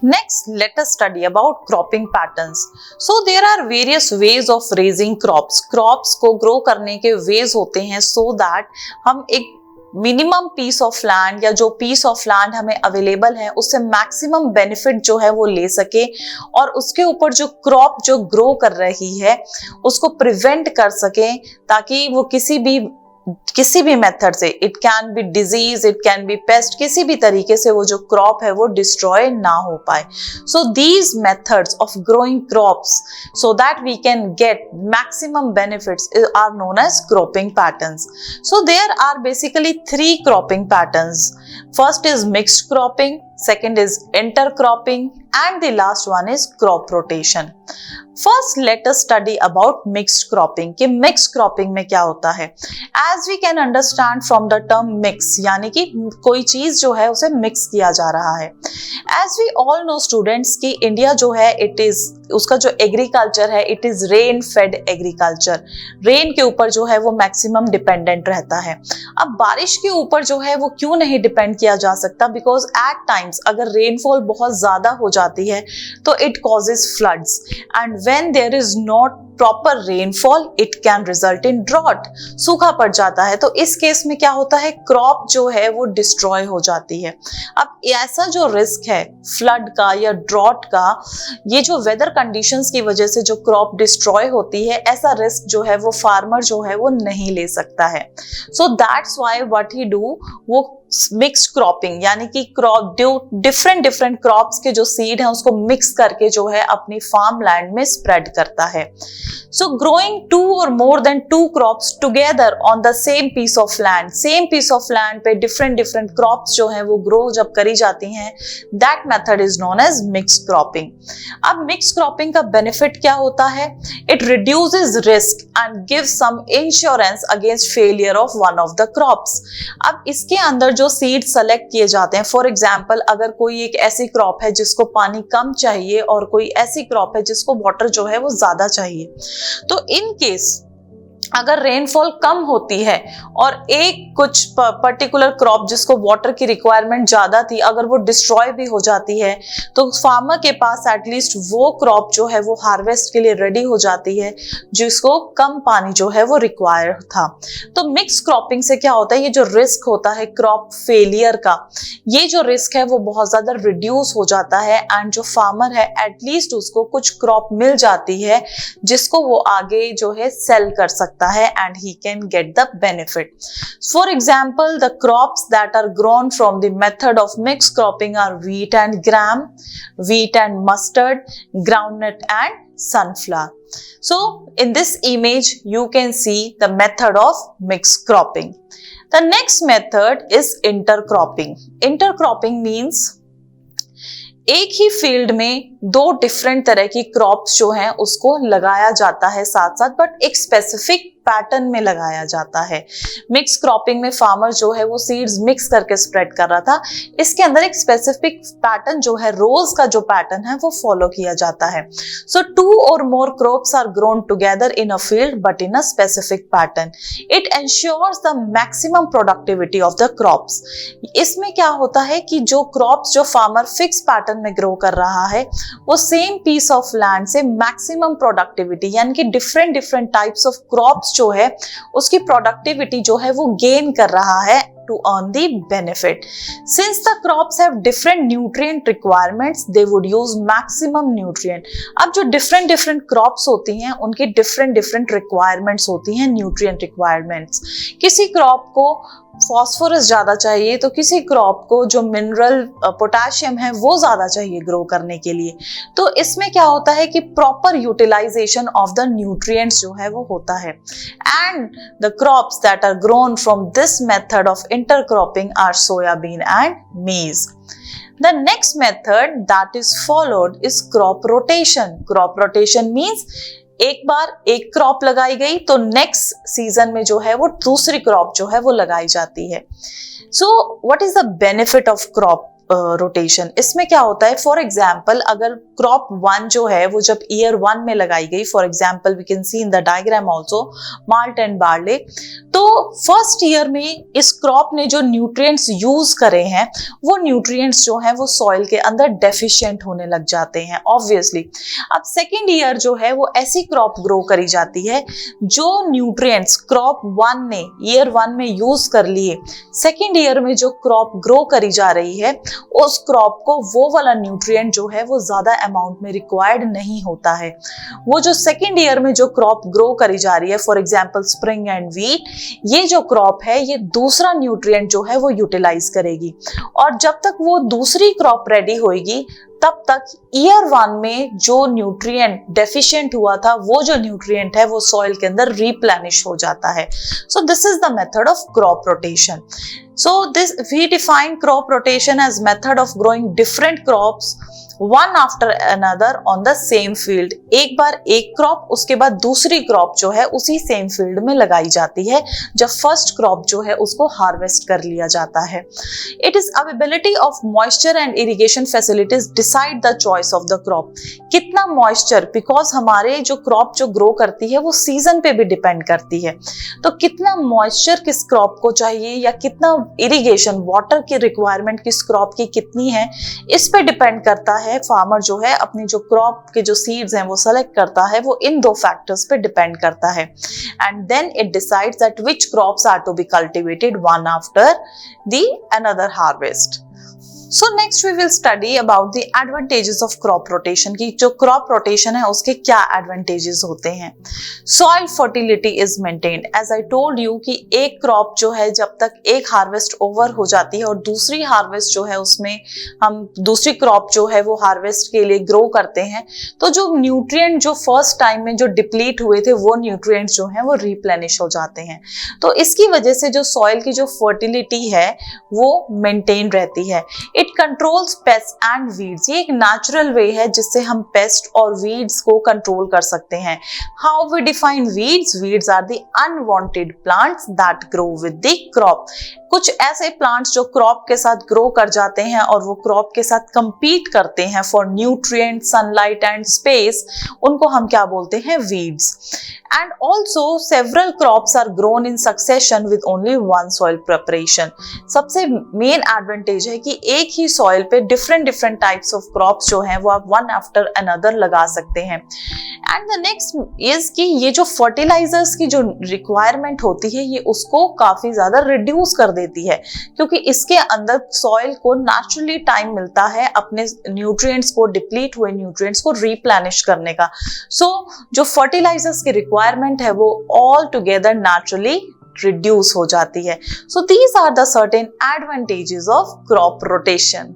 Next, let us study about cropping patterns. So there are various ways of raising crops. Crops को grow करने के ways होते हैं so that हम एक मिनिमम पीस ऑफ लैंड या जो पीस ऑफ लैंड हमें अवेलेबल है उससे मैक्सिमम बेनिफिट जो है वो ले सके और उसके ऊपर जो क्रॉप जो ग्रो कर रही है उसको प्रिवेंट कर सके ताकि वो किसी भी मेथड से, it can be disease, it can be paste, किसी भी तरीके से वो जो क्रॉप है वो डिस्ट्रॉय ना हो पाए. So these methods of growing crops so that we can get maximum benefits are known as cropping patterns. So there are basically 3 cropping patterns. First is mixed cropping, second is intercropping, and the last one is crop rotation. First let us study about mixed cropping कि mixed cropping में क्या होता है. As we can understand from the term mix, यानी कि कोई चीज जो है उसे मिक्स किया जा रहा है. As we all know students कि इंडिया जो है उसका जो एग्रीकल्चर है it is rain fade agriculture. Rain के ऊपर जो है वो मैक्सिमम डिपेंडेंट रहता है. अब बारिश के ऊपर जो है वो क्यों नहीं डिपेंड किया जा सकता, बिकॉज एट टाइम्स अगर रेनफॉल बहुत ज्यादा हो जाती है तो it causes floods and when there is not proper rainfall it can result in drought. सूखा पड़ जाता है तो इस केस में क्या होता है, क्रॉप जो है वो डिस्ट्रॉय हो जाती है. अब ऐसा जो रिस्क है फ्लड का या ड्रॉट का, ये जो वेदर कंडीशंस की वजह से जो क्रॉप डिस्ट्रॉय होती है, ऐसा रिस्क जो है वो फार्मर जो है वो नहीं ले सकता है. So that's why what he do, वो मिक्स्ड क्रॉपिंग यानी कि क्रॉप डिफरेंट क्रॉप्स के जो सीड है उसको मिक्स करके जो है अपनी फार्म लैंड में स्प्रेड करता है. So growing 2 or more than 2 crops together on the same piece of land पे different crops जो हैं वो grow जब करी जाती हैं, that method is known as mixed cropping. अब mixed cropping का benefit क्या होता है? It reduces risk and gives some insurance against failure of one of the crops. अब इसके अंदर जो सीड सेलेक्ट किए जाते हैं, फॉर एग्जाम्पल अगर कोई एक ऐसी क्रॉप है जिसको पानी कम चाहिए और कोई ऐसी क्रॉप है जिसको वाटर जो है वो ज्यादा चाहिए, तो इन केस अगर रेनफॉल कम होती है और एक कुछ पर्टिकुलर क्रॉप जिसको वाटर की रिक्वायरमेंट ज्यादा थी अगर वो डिस्ट्रॉय भी हो जाती है तो फार्मर के पास एटलीस्ट वो क्रॉप जो है वो हार्वेस्ट के लिए रेडी हो जाती है जिसको कम पानी जो है वो रिक्वायर था. तो मिक्स क्रॉपिंग से क्या होता है, ये जो रिस्क होता है क्रॉप फेलियर का, ये जो रिस्क है वो बहुत ज्यादा रिड्यूस हो जाता है एंड जो फार्मर है एटलीस्ट उसको कुछ क्रॉप मिल जाती है जिसको वो आगे जो है सेल कर सकता है and he can get the benefit. For example, the crops that are grown from the method of mixed cropping are wheat and gram, wheat and mustard, groundnut and sunflower. So in this image you can see the method of mixed cropping. The next method is intercropping. Intercropping means एक ही field में 2 different तरह की crops जो हैं उसको लगाया जाता है साथ साथ, बट एक स्पेसिफिक पैटर्न में लगाया जाता है. मिक्स क्रॉपिंग में फार्मर जो है वो सीड्स मिक्स करके स्प्रेड कर रहा था. इसके अंदर एक स्पेसिफिक पैटर्न जो है, रोज का जो पैटर्न है वो फॉलो किया जाता है. सो 2 or more crops are grown together in a field but in a specific pattern. It ensures the maximum productivity of the crops. इसमें क्या होता है कि जो क्रॉप्स जो फार्मर फिक्स पैटर्न में ग्रो कर रहा है वो सेम पीस ऑफ लैंड से मैक्सिमम प्रोडक्टिविटी यानी कि डिफरेंट टाइप्स ऑफ क्रॉप्स जो है उसकी प्रोडक्टिविटी जो है वो गेन कर रहा है to earn the benefit. Since the crops have different nutrient requirements, they would use maximum nutrient. अब जो different crops होती हैं उनकी different requirements होती हैं, nutrient requirements. किसी crop को फॉस्फोरस ज्यादा चाहिए तो किसी क्रॉप को जो मिनरल पोटेशियम है वो ज्यादा चाहिए ग्रो करने के लिए. तो इसमें क्या होता है कि proper utilisation of the nutrients जो है वो होता है. And the crops that are grown from this method of intercropping are soybean and maize. The next method that is followed is crop rotation. Crop rotation means एक बार एक crop लगाई गई तो नेक्स्ट सीजन में जो है वो दूसरी क्रॉप जो है वो लगाई जाती है. So what is the benefit of crop rotation. इसमें क्या होता है, फॉर एग्जाम्पल अगर क्रॉप 1 जो है वो जब ईयर 1 में लगाई गई, for example we can see in the diagram also malt and barley, तो फर्स्ट ईयर में इस क्रॉप ने जो न्यूट्रिएंट्स यूज करे हैं वो न्यूट्रिएंट्स जो है वो सॉइल के अंदर डेफिशिएंट होने लग जाते हैं ऑब्वियसली। अब सेकेंड ईयर जो है वो ऐसी क्रॉप ग्रो करी जाती है जो न्यूट्रिएंट्स क्रॉप 1 ने ईयर 1 में यूज कर लिए, सेकेंड ईयर में जो क्रॉप ग्रो करी जा रही है उस क्रॉप को वो वाला न्यूट्रिएंट जो है वो ज्यादा अमाउंट में रिक्वायर्ड नहीं होता है। वो जो सेकेंड ईयर में जो क्रॉप ग्रो करी जा रही है, for example spring and wheat, ये जो क्रॉप है ये दूसरा न्यूट्रिएंट जो है वो यूटिलाइज करेगी, और जब तक वो दूसरी क्रॉप रेडी होगी तब तक ईयर 1 में जो न्यूट्रिएंट डेफिशिएंट हुआ था वो जो न्यूट्रिएंट है वो सॉइल के अंदर रिप्लेनिश हो जाता है। So this is the method of crop rotation. So this we define crop rotation as method of growing different crops one after another on the same field। एक बार एक क्रॉप, उसके बाद दूसरी क्रॉप जो है उसी सेम फील्ड में लगाई जाती है जब फर्स्ट क्रॉप जो है उसको हार्वेस्ट कर लिया जाता है। It is availability of moisture and irrigation facilities decide the choice of the crop। कितना मॉइस्चर, बिकॉज हमारे जो क्रॉप जो ग्रो करती है वो सीजन पे भी डिपेंड करती है, तो कितना मॉइस्चर किस क्रॉप को चाहिए या कितना इरिगेशन वाटर की रिक्वायरमेंट किस क्रॉप की कितनी है, इस पे डिपेंड करता है। फार्मर जो है अपनी जो क्रॉप के जो सीड्स हैं वो सेलेक्ट करता है, वो इन दो फैक्टर्स पे डिपेंड करता है, and then it decides that which crops are to be cultivated one after the another harvest. So next we will study about the advantages of crop rotation की जो crop rotation है उसके क्या advantages होते हैं। Soil fertility is maintained। As I told you कि एक crop जो है जब तक एक harvest over हो जाती है और दूसरी harvest जो है उसमें हम दूसरी crop जो है वो harvest के लिए grow करते हैं, तो जो nutrient जो first time में जो deplete हुए थे वो nutrients जो हैं वो replenish हो जाते हैं। तो इसकी वजह से जो soil की जो fertility है वो maintain रहती है। It controls paste and weeds. ये एक नेचुरल वे है जिससे हम पेस्ट और वीड्स को कंट्रोल कर सकते हैं। How we define weeds? Weeds are the unwanted plants that grow with the crop. कुछ ऐसे प्लांट्स जो क्रॉप के साथ ग्रो कर जाते हैं और वो क्रॉप के साथ compete करते हैं for nutrient, sunlight and space, उनको हम क्या बोलते हैं? Weeds. And also several crops are grown in succession with only one soil preparation. सबसे मेन एडवांटेज है कि एक ही सॉइल पे different different types of crops जो हैं वो आप वन आफ्टर अनदर लगा सकते हैं। एंड द नेक्स्ट इज कि ये जो फर्टिलाइजर्स की जो रिक्वायरमेंट होती है ये उसको काफी ज्यादा रिड्यूस कर देती है, क्योंकि इसके अंदर सॉइल को नेचुरली टाइम मिलता है अपने न्यूट्रिएंट्स को, डिप्लीट हुए न्यूट्रिएंट्स को रिप्लेनिश करने का। सो जो फर्टिलाइजर्स की रिक्वायरमेंट है वो ऑल टुगेदर नेचुरली रिड्यूस हो जाती है। So these are the certain advantages of crop rotation.